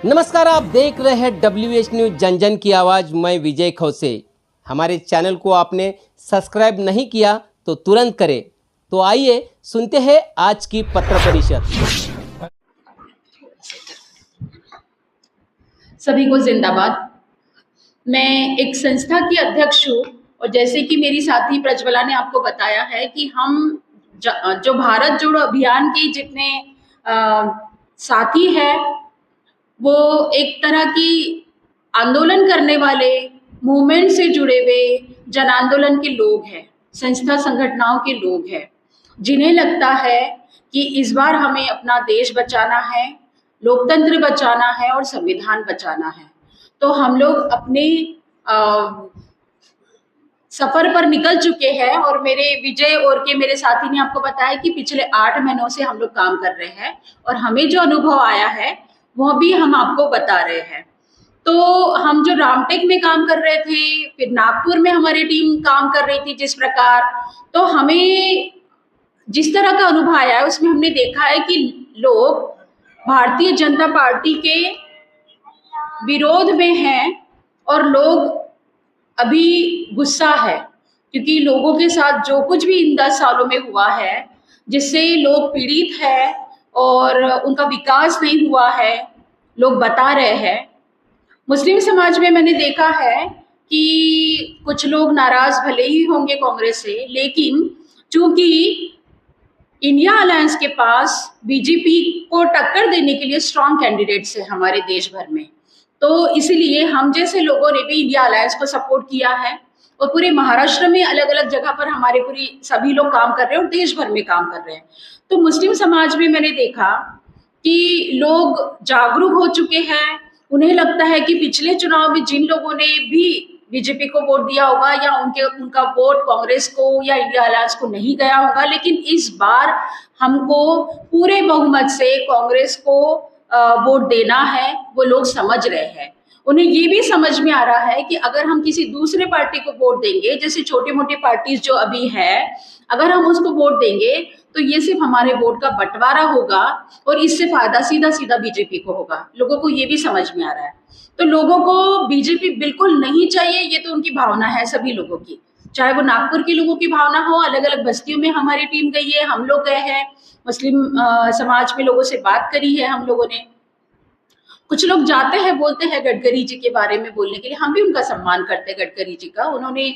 नमस्कार, आप देख रहे हैं WH न्यूज जन जन की आवाज़। मैं विजय खौसे। हमारे चैनल को आपने सब्सक्राइब नहीं किया तो तुरंत करें। तो आइए सुनते हैं आज की पत्र परिषद। सभी को जिंदाबाद। मैं एक संस्था की अध्यक्ष हूँ और जैसे कि मेरी साथी प्रज्वला ने आपको बताया है कि हम जो भारत जोड़ो अभियान के जितने साथी हैं वो एक तरह की आंदोलन करने वाले, मूवमेंट से जुड़े हुए जन आंदोलन के लोग हैं, संस्था संगठनों के लोग हैं, जिन्हें लगता है कि इस बार हमें अपना देश बचाना है, लोकतंत्र बचाना है और संविधान बचाना है। तो हम लोग अपने सफर पर निकल चुके हैं और मेरे विजय और के मेरे साथी ने आपको बताया कि पिछले 8 महीनों से हम लोग काम कर रहे हैं और हमें जो अनुभव आया है वह भी हम आपको बता रहे हैं। तो हम जो रामटेक में काम कर रहे थे, फिर नागपुर में हमारी टीम काम कर रही थी जिस प्रकार, तो हमें जिस तरह का अनुभव आया है उसमें हमने देखा है कि लोग भारतीय जनता पार्टी के विरोध में हैं और लोग अभी गुस्सा है क्योंकि लोगों के साथ जो कुछ भी इन 10 सालों में हुआ है, जिससे लोग पीड़ित है और उनका विकास नहीं हुआ है, लोग बता रहे हैं। मुस्लिम समाज में मैंने देखा है कि कुछ लोग नाराज भले ही होंगे कांग्रेस से, लेकिन चूंकि इंडिया अलायंस के पास बीजेपी को टक्कर देने के लिए स्ट्रॉन्ग कैंडिडेट्स है हमारे देश भर में, तो इसीलिए हम जैसे लोगों ने भी इंडिया अलायंस को सपोर्ट किया है और पूरे महाराष्ट्र में अलग अलग जगह पर हमारे पूरी सभी लोग काम कर रहे हैं और देश भर में काम कर रहे हैं। तो मुस्लिम समाज में मैंने देखा कि लोग जागरूक हो चुके हैं। उन्हें लगता है कि पिछले चुनाव में जिन लोगों ने भी बीजेपी को वोट दिया होगा या उनका वोट कांग्रेस को या इंडिया अलायंस को नहीं गया होगा, लेकिन इस बार हमको पूरे बहुमत से कांग्रेस को वोट देना है, वो लोग समझ रहे हैं। उन्हें ये भी समझ में आ रहा है कि अगर हम किसी दूसरे पार्टी को वोट देंगे, जैसे छोटे मोटे पार्टीज जो अभी है, अगर हम उसको वोट देंगे तो ये सिर्फ हमारे वोट का बंटवारा होगा और इससे फायदा सीधा सीधा बीजेपी को होगा। लोगों को ये भी समझ में आ रहा है। तो लोगों को बीजेपी बिल्कुल नहीं चाहिए, ये तो उनकी भावना है सभी लोगों की, चाहे वो नागपुर के लोगों की भावना हो। अलग अलग बस्तियों में हमारी टीम गई है, हम लोग गए हैं, मुस्लिम समाज में लोगों से बात करी है हम लोगों ने। कुछ लोग जाते हैं, बोलते हैं गडकरी जी के बारे में बोलने के लिए, हम भी उनका सम्मान करते हैं गडकरी जी का। उन्होंने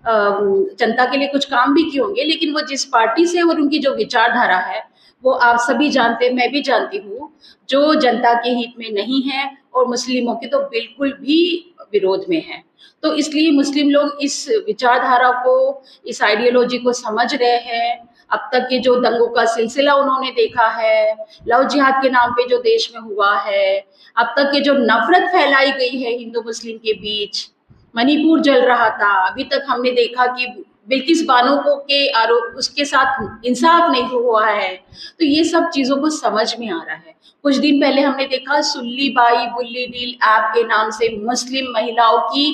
जनता के लिए कुछ काम भी किए होंगे, लेकिन वो जिस पार्टी से और उनकी जो विचारधारा है वो आप सभी जानते हैं, मैं भी जानती हूँ, जो जनता के हित में नहीं है और मुस्लिमों के तो बिल्कुल भी विरोध में है। तो इसलिए मुस्लिम लोग इस विचारधारा को, इस आइडियोलॉजी को समझ रहे हैं। अब तक के जो दंगों का सिलसिला उन्होंने देखा है, लव जिहाद के नाम पे जो देश में हुआ है, अब तक के जो नफरत फैलाई गई है हिंदू मुस्लिम के बीच, मणिपुर जल रहा था, अभी तक हमने देखा कि बिल्किस बानो को के आरोप, उसके साथ इंसाफ नहीं हुआ है। तो ये सब चीजों को समझ में आ रहा है। कुछ दिन पहले हमने देखा सुल्ली बाई बुल्ली डील ऐप के नाम से मुस्लिम महिलाओं की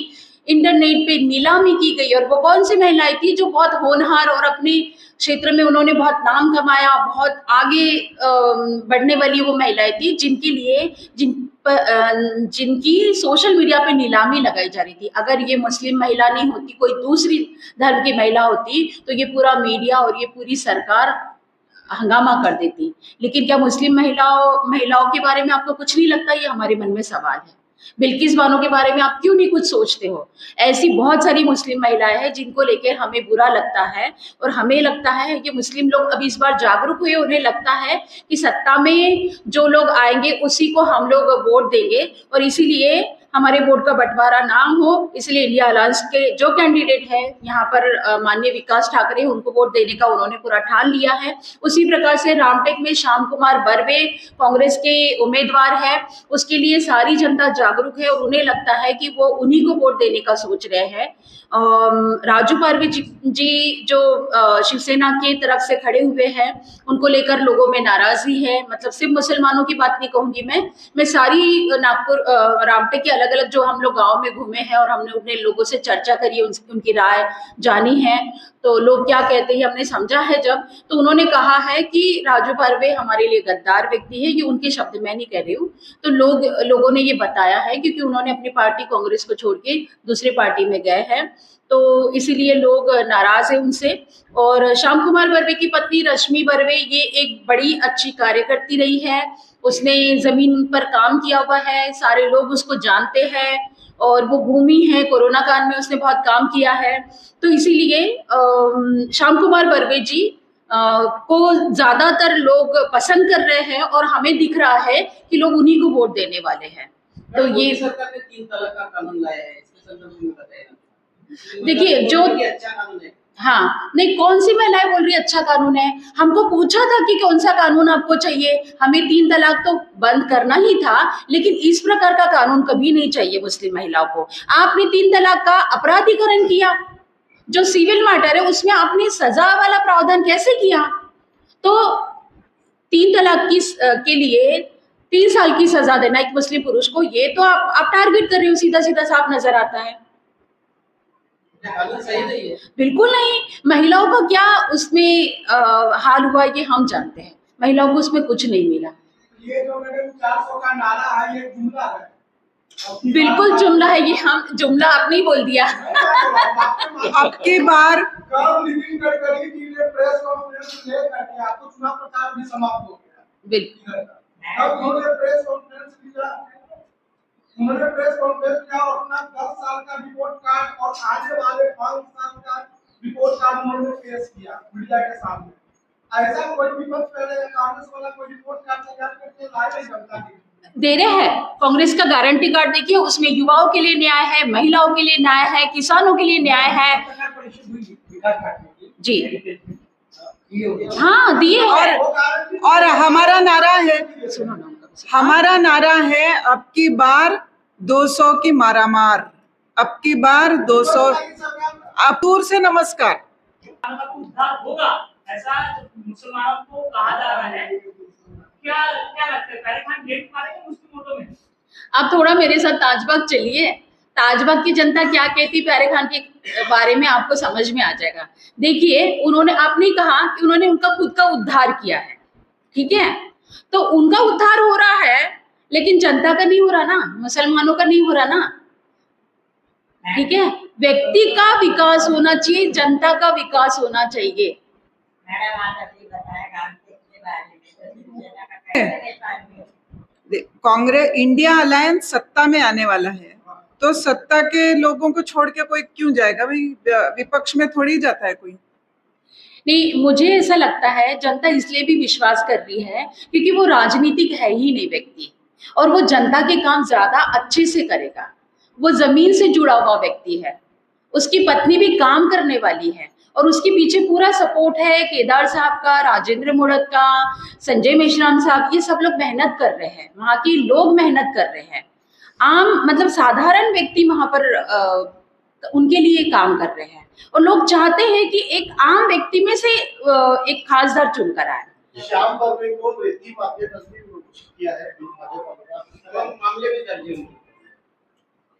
इंटरनेट पे नीलामी की गई, और वो कौन सी महिलाएं थी जो बहुत होनहार और अपने क्षेत्र में उन्होंने बहुत नाम कमाया, बहुत आगे बढ़ने वाली वो महिलाएं थी, जिनके लिए जिनकी सोशल मीडिया पे नीलामी लगाई जा रही थी। अगर ये मुस्लिम महिला नहीं होती, कोई दूसरी धर्म की महिला होती, तो ये पूरा मीडिया और ये पूरी सरकार हंगामा कर देती। लेकिन क्या मुस्लिम महिलाओं के बारे में आपको कुछ नहीं लगता? ये हमारे मन में सवाल है। बिल्किस बानो के बारे में आप क्यों नहीं कुछ सोचते हो? ऐसी बहुत सारी मुस्लिम महिलाएं हैं जिनको लेकर हमें बुरा लगता है, और हमें लगता है कि मुस्लिम लोग अभी इस बार जागरूक हुए। उन्हें लगता है कि सत्ता में जो लोग आएंगे उसी को हम लोग वोट देंगे, और इसीलिए हमारे वोट का बंटवारा ना हो, इसलिए इंडिया अलायंस के जो कैंडिडेट है यहाँ पर माननीय विकास ठाकरे, उनको वोट देने का उन्होंने पूरा ठान लिया है। उसी प्रकार से रामटेक में श्याम कुमार बर्वे कांग्रेस के उम्मीदवार है, उसके लिए सारी जनता जागरूक है और उन्हें लगता है कि वो उन्हीं को वोट देने का सोच रहे हैं। राजू पारवे जी जो शिवसेना की तरफ से खड़े हुए हैं, उनको लेकर लोगों में नाराजगी है। मतलब सिर्फ मुसलमानों की बात नहीं कहूंगी मैं सारी नागपुर रामटेक के अलग अलग जो हम लोग गांव में घूमे हैं और हमने उन्हें लोगों से चर्चा करी है, उनकी राय जानी है, तो लोग क्या कहते हैं हमने समझा है जब, तो उन्होंने कहा है कि राजू बर्वे हमारे लिए गद्दार व्यक्ति है। ये उनके शब्द, मैं नहीं कह रही हूँ। तो लोगों ने ये बताया है क्योंकि उन्होंने अपनी पार्टी कांग्रेस को छोड़ के दूसरी पार्टी में गए हैं, तो इसीलिए लोग नाराज हैं उनसे। और श्याम कुमार बर्वे की पत्नी रश्मि बर्वे ये एक बड़ी अच्छी कार्यकर्ती रही है, उसने जमीन पर काम किया हुआ है, सारे लोग उसको जानते हैं और वो भूमि है, कोरोना काल में उसने बहुत काम किया है। तो इसीलिए श्याम कुमार बर्वे जी को ज्यादातर लोग पसंद कर रहे हैं और हमें दिख रहा है कि लोग उन्हीं को वोट देने वाले हैं। तो ये सरकार ने 3 तलाक का कानून लाया है, इसके संदर्भ में बताइए। देखिए जो अच्छा कानून है, हाँ, नहीं, कौन सी महिलाएं बोल रही अच्छा कानून है? हमको पूछा था कि कौन सा कानून आपको चाहिए, हमें 3 तलाक तो बंद करना ही था, लेकिन इस प्रकार का कानून कभी नहीं चाहिए मुस्लिम महिलाओं को। आपने 3 तलाक का अपराधीकरण किया, जो सिविल मैटर है उसमें आपने सजा वाला प्रावधान कैसे किया? तो 3 तलाक के लिए 3 साल की सजा देना एक मुस्लिम पुरुष को, ये तो आप टारगेट कर रहे हो, सीधा सीधा साफ नजर आता है। सही नहीं है, बिल्कुल नहीं। महिलाओं का क्या उसमें हाल हुआ ये हम जानते हैं, महिलाओं को उसमें कुछ नहीं मिला। ये जो मैंने 400 का नारा है, ये जुमला है। बिल्कुल जुमला है, ये हम जुमला आपने ही बोल दिया। अब की बार कल नितिन गडकरी जी ने प्रेस कॉन्फ्रेंस लेकर आपको चुनाव प्रचार भी समाप्त हो गया। बिल्कुल, अब उन्होंने प्रेस कॉन्फ्रेंस किया, और अपना 10 साल का रिपोर्ट कार्ड और आने वाले 5 साल का रिपोर्ट कार्ड उन्होंने पेश किया मीडिया के सामने। ऐसा कोई विपक्ष पहले कांग्रेस वाला कोई रिपोर्ट कार्ड तैयार करके लाए नहीं जनता के दे रहे हैं। कांग्रेस का गारंटी कार्ड देखिए, उसमें युवाओं के लिए न्याय है, महिलाओं के लिए न्याय है, किसानों के लिए न्याय है। जी हाँ, दिए हैं। और हमारा नारा है, हमारा नारा है अब की बार 200 की मारामार, अब की बार 200। आप दूर से नमस्कार। उद्धार होगा ऐसा मुसलमानों को कहा जा रहा है, क्या क्या लगता है? पहले खान गेट मारेंगे मुस्लिम वोटों में? आप थोड़ा मेरे साथ ताजबाग चलिए, ताजबाग की जनता क्या कहती प्यारे खान के बारे में आपको समझ में आ जाएगा। देखिए, उन्होंने, आपने कहा कि उन्होंने उनका खुद का उद्धार किया है, ठीक है, तो उनका उद्धार हो रहा है, लेकिन जनता का नहीं हो रहा ना, मुसलमानों का नहीं हो रहा ना, ठीक है। व्यक्ति का विकास होना चाहिए, जनता का विकास होना चाहिए। कांग्रेस इंडिया अलायंस सत्ता में आने वाला है, तो सत्ता के लोगों को छोड़ के कोई क्यों जाएगा भाई? विपक्ष में थोड़ी जाता है कोई। नहीं, मुझे ऐसा लगता है जनता इसलिए भी विश्वास कर रही है क्योंकि वो राजनीतिक है ही नहीं व्यक्ति, और वो जनता के काम ज्यादा अच्छे से करेगा। वो जमीन से जुड़ा हुआ व्यक्ति है, उसकी पत्नी भी काम करने वाली है और उसके पीछे पूरा सपोर्ट है केदार साहब का, राजेंद्र मोड़क का, संजय मेश्राम साहब, ये सब लोग मेहनत कर रहे हैं, वहाँ के लोग मेहनत कर रहे हैं। आम मतलब साधारण व्यक्ति वहां पर उनके लिए काम कर रहे हैं, और लोग चाहते हैं कि एक आम व्यक्ति में से एक खासदार चुनकर आए। श्याम बर्वे को रेती माफिया तस्वीर घोषित किया है, मामले में दर्ज है,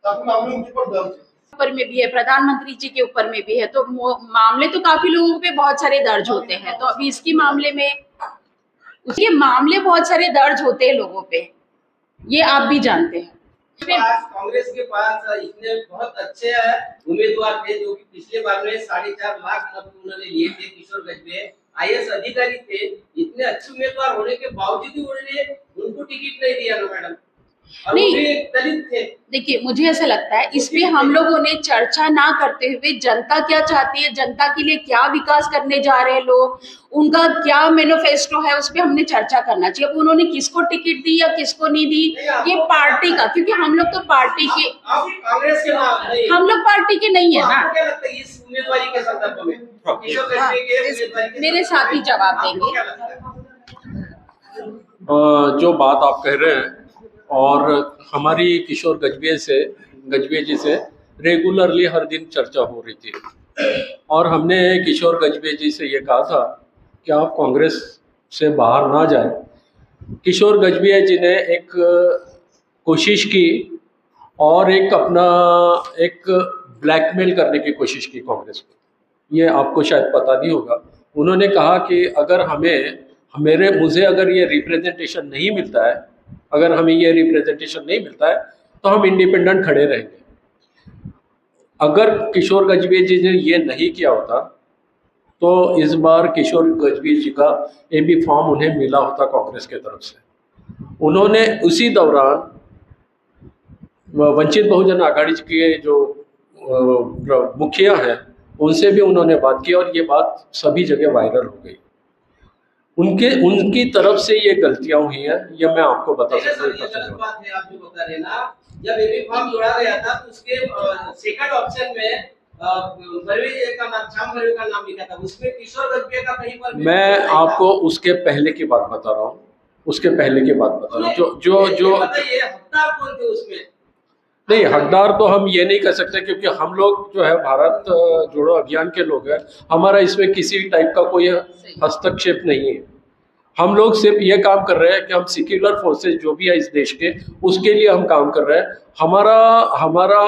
काफी मामले उनके ऊपर दर्ज है, ऊपर में भी है, प्रधानमंत्री जी के ऊपर में भी है, तो मामले तो काफी लोगों पे बहुत सारे दर्ज होते हैं। तो अभी इसके मामले में, उसके मामले बहुत सारे दर्ज होते हैं लोगों पे, ये आप भी जानते हैं। कांग्रेस के पास इतने बहुत अच्छे उम्मीदवार थे जो कि पिछले बार में 4.5 लाख मत उन्होंने लिए थे। किशोर गजबे IAS अधिकारी थे, इतने अच्छे उम्मीदवार होने के बावजूद भी उन्होंने उनको टिकट नहीं दिया ना मैडम, और नहीं, वो भी दलित थे। देखिए, मुझे ऐसा लगता है इस पे हम लोगों ने चर्चा ना करते हुए जनता क्या चाहती है, जनता के लिए क्या विकास करने जा रहे हैं लोग, उनका क्या मैनिफेस्टो है, उस पे हमने चर्चा करना चाहिए। अब उन्होंने किसको टिकट दी या किसको नहीं दी, ये पार्टी का, क्योंकि हम लोग तो पार्टी के, कांग्रेस के नाम नहीं, हम लोग पार्टी के नहीं है ना। आपको क्या लगता है इस उम्मीदवारी के संदर्भ में? किशोर गजबे के उम्मीदवारी के मेरे साथी जवाब आपको क्या देंगे। लगता है? जो बात आप कह रहे हैं, और हमारी किशोर गजबे जी से रेगुलरली हर दिन चर्चा हो रही थी, और हमने किशोर गजबे जी से ये कहा था कि आप कांग्रेस से बाहर ना जाए। किशोर गजबे जी ने एक कोशिश की और एक अपना एक ब्लैकमेल करने की कोशिश की कांग्रेस को। ये आपको शायद पता नहीं होगा। उन्होंने कहा कि अगर मुझे अगर ये रिप्रेजेंटेशन नहीं मिलता है, अगर हमें ये रिप्रेजेंटेशन नहीं मिलता है तो हम इंडिपेंडेंट खड़े रहेंगे। अगर किशोर गजबीये जी ने ये नहीं किया होता तो इस बार किशोर गजबीये जी का एबी फॉर्म उन्हें मिला होता कांग्रेस के तरफ से। उन्होंने उसी दौरान वंचित बहुजन आघाड़ी के जो मुखिया हैं उनसे भी उन्होंने बात की और ये बात सभी जगह वायरल हो गई। उनकी तरफ से ये गलतियां हुई हैं, ये मैं आपको बता सकता हूँ। बात है आप जो बता रहे ना, जब एबी फॉर्म जोड़ा गया था तो उसके सेकंड ऑप्शन में बर्वे का नाम, श्याम बर्वे का नाम लिखा था, उसमें किशोर गजबीये का कहीं पर मैं आपको उसके पहले की बात बता रहा हूँ, उसके पहले की बात बता रहा हूँ। जो बताइए हकदार कौन थे उसमें? नहीं, हकदार तो हम ये नहीं कर सकते क्योंकि हम लोग जो है भारत जोड़ो अभियान के लोग हैं, हमारा इसमें किसी टाइप का कोई हस्तक्षेप नहीं है। हम लोग सिर्फ ये काम कर रहे हैं कि हम सेक्युलर फोर्सेस जो भी है इस देश के, उसके लिए हम काम कर रहे हैं। हमारा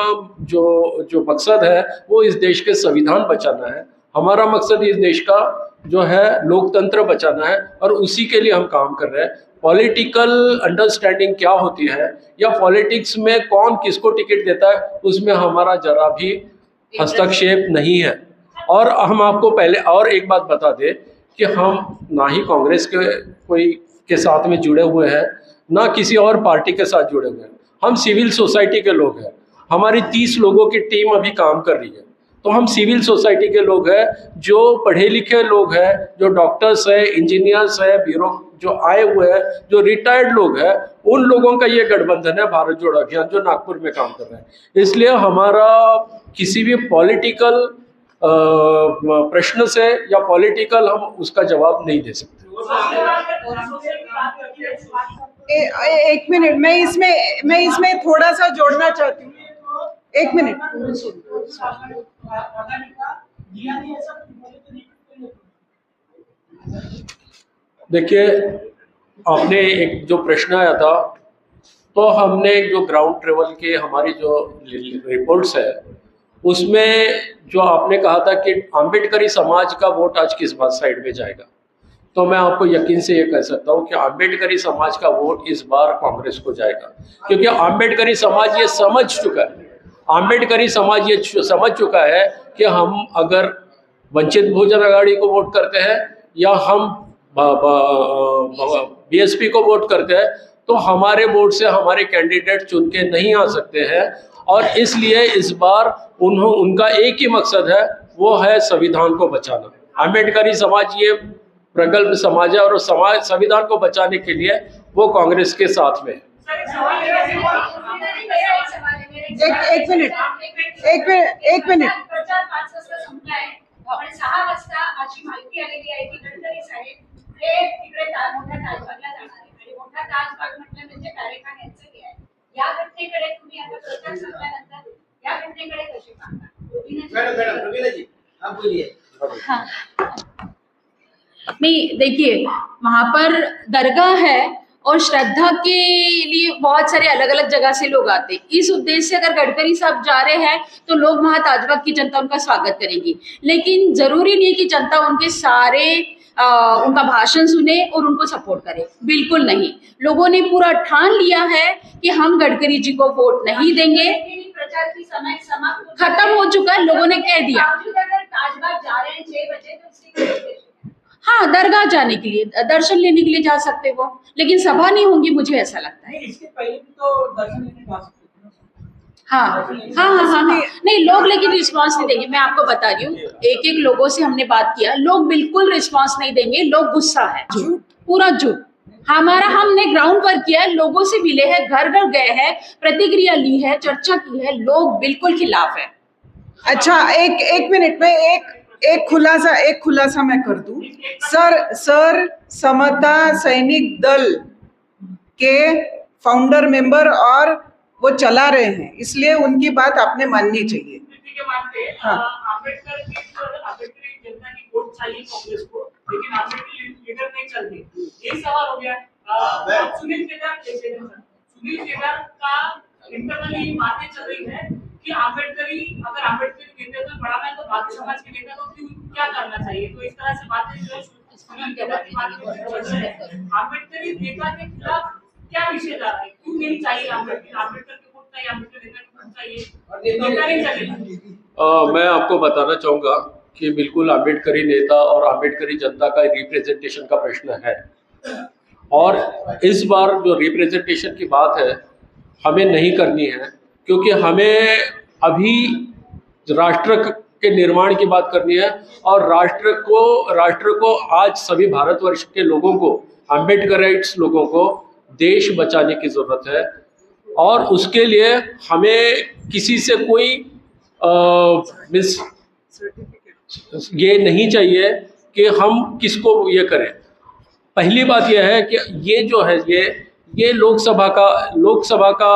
जो मकसद है वो इस देश के संविधान बचाना है। हमारा मकसद इस देश का जो है लोकतंत्र बचाना है और उसी के लिए हम काम कर रहे हैं। पॉलिटिकल अंडरस्टैंडिंग क्या होती है या पॉलिटिक्स में कौन किसको टिकट देता है, उसमें हमारा जरा भी हस्तक्षेप नहीं है। और हम आपको पहले और एक बात बता दें कि हम ना ही कांग्रेस के साथ में जुड़े हुए हैं, ना किसी और पार्टी के साथ जुड़े हुए हैं। हम सिविल सोसाइटी के लोग हैं। हमारी 30 लोगों की टीम अभी काम कर रही है। तो हम सिविल सोसाइटी के लोग हैं, जो पढ़े लिखे लोग हैं, जो डॉक्टर्स हैं, इंजीनियर्स हैं, ब्यूरो जो आए हुए हैं, जो रिटायर्ड लोग हैं, उन लोगों का ये गठबंधन है भारत जोड़ो अभियान, जो नागपुर में काम कर रहे हैं। इसलिए हमारा किसी भी पॉलिटिकल प्रश्न से या पॉलिटिकल हम उसका जवाब नहीं दे सकते। एक मिनट, मैं इसमें थोड़ा सा जोड़ना चाहती हूँ। एक मिनट। देखिए, आपने एक जो प्रश्न आया था, तो हमने जो ग्राउंड ट्रेवल के हमारी जो रिपोर्ट्स है उसमें जो आपने कहा था कि अम्बेडकरी समाज का वोट आज किस बात साइड में जाएगा, तो मैं आपको यकीन से ये कह सकता हूँ कि अम्बेडकरी समाज का वोट इस बार कांग्रेस को जाएगा। क्योंकि अम्बेडकरी समाज ये समझ चुका है, अम्बेडकरी समाज ये समझ चुका है कि हम अगर वंचित बहुजन आघाड़ी को वोट करते हैं या हम बीएसपी को वोट करते हैं तो हमारे वोट से हमारे कैंडिडेट चुन के नहीं आ सकते हैं। और इसलिए इस बार उनका एक ही मकसद है, वो है संविधान को बचाना। अम्बेडकरी समाज ये प्रगल्भ समाज है और संविधान को बचाने के लिए वो कांग्रेस के साथ में है। एक मिनिट। प्रचार 5 वाजता संपला आहे आणि 6 वाजता अशी माहिती आलेली आहे की गडकरी साहेब हे तिकडे मोठ्या ताजबागला जाणार आहे आणि मोठा ताजबाग म्हटलं म्हणजे पॅरेखान यांचं हे आहे। या घटनेकडे तुम्ही आता प्रचार संपल्यानंतर या घटनेकडे कसे पाहता? मैडम रवीना जी आप बोलिए। हाँ, नहीं देखिए, वहां पर दरगाह है और श्रद्धा के लिए बहुत सारे अलग अलग जगह से लोग आते हैं। इस उद्देश्य से अगर गडकरी साहब जा रहे हैं तो लोग वहां ताजबाग की जनता उनका स्वागत करेगी, लेकिन जरूरी नहीं कि जनता उनके सारे उनका भाषण सुने और उनको सपोर्ट करे, बिल्कुल नहीं। लोगों ने पूरा ठान लिया है कि हम गडकरी जी को वोट नहीं देंगे। प्रचार की समय समाप्त खत्म हो चुका है, लोगों ने कह दिया। अगर ताजबाग जा रहे हैं 6 बजे तो उसकी क्या उद्देश्य है? हाँ, दरगाह जाने के लिए, दर्शन लेने के लिए जा सकते वो, लेकिन सभा नहीं होंगी, मुझे ऐसा लगता है। इसके पहले भी तो दर्शन लेने जा सकते थे। हाँ, नहीं लोग लेकिन रिस्पांस नहीं देंगे। मैं आपको बता रही हूँ, एक लोगों से हमने बात किया, लोग बिल्कुल रिस्पांस नहीं देंगे, लोग गुस्सा है, पूरा झूठ। हमने ग्राउंड वर्क किया है, लोगों से मिले हैं, घर घर गए हैं, प्रतिक्रिया ली है, चर्चा की है, लोग बिल्कुल खिलाफ है। अच्छा, एक मिनट में एक खुलासा मैं कर दूं। सर समता सैनिक दल के फाउंडर मेंबर और वो चला रहे हैं, इसलिए उनकी बात आपने माननी चाहिए। हाँ। आम्बेडकर की जनता की वोट चाहिए कांग्रेस को, लेकिन आम्बेडकर लीडर नहीं चलते, ये सवाल हो गया। सुनील केदार का इंटरनली बातें चल रही है कि अगर अम्बेडकरी नेता को बढ़ाना है तो बाकी समाज के नेता को क्या करना चाहिए। तो इस तरह से बातें जो अम्बेडकरी नेता के खिलाफ क्या विषय जा रहा है, क्यों नहीं चाहिए अम्बेडकर के वोट चाहिए, अम्बेडकर नेता के वोट चाहिए, नेता नहीं चाहिए। मैं आपको बताना चाहूँगा कि बिल्कुल अम्बेडकरी नेता और अम्बेडकरी जनता का रिप्रेजेंटेशन का प्रश्न है, और इस बार जो रिप्रेजेंटेशन की बात है हमें नहीं करनी है, क्योंकि हमें अभी राष्ट्र के निर्माण की बात करनी है। और राष्ट्र को आज सभी भारतवर्ष के लोगों को, अम्बेडकराइट्स लोगों को देश बचाने की ज़रूरत है, और उसके लिए हमें किसी से कोई ये नहीं चाहिए कि हम किसको ये करें। पहली बात यह है कि ये जो है ये लोकसभा का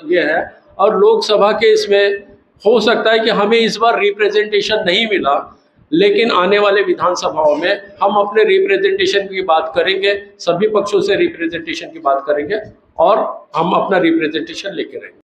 ये है, और लोकसभा के इसमें हो सकता है कि हमें इस बार रिप्रेजेंटेशन नहीं मिला, लेकिन आने वाले विधानसभाओं में हम अपने रिप्रेजेंटेशन की बात करेंगे, सभी पक्षों से रिप्रेजेंटेशन की बात करेंगे, और हम अपना रिप्रेजेंटेशन लेके रहेंगे।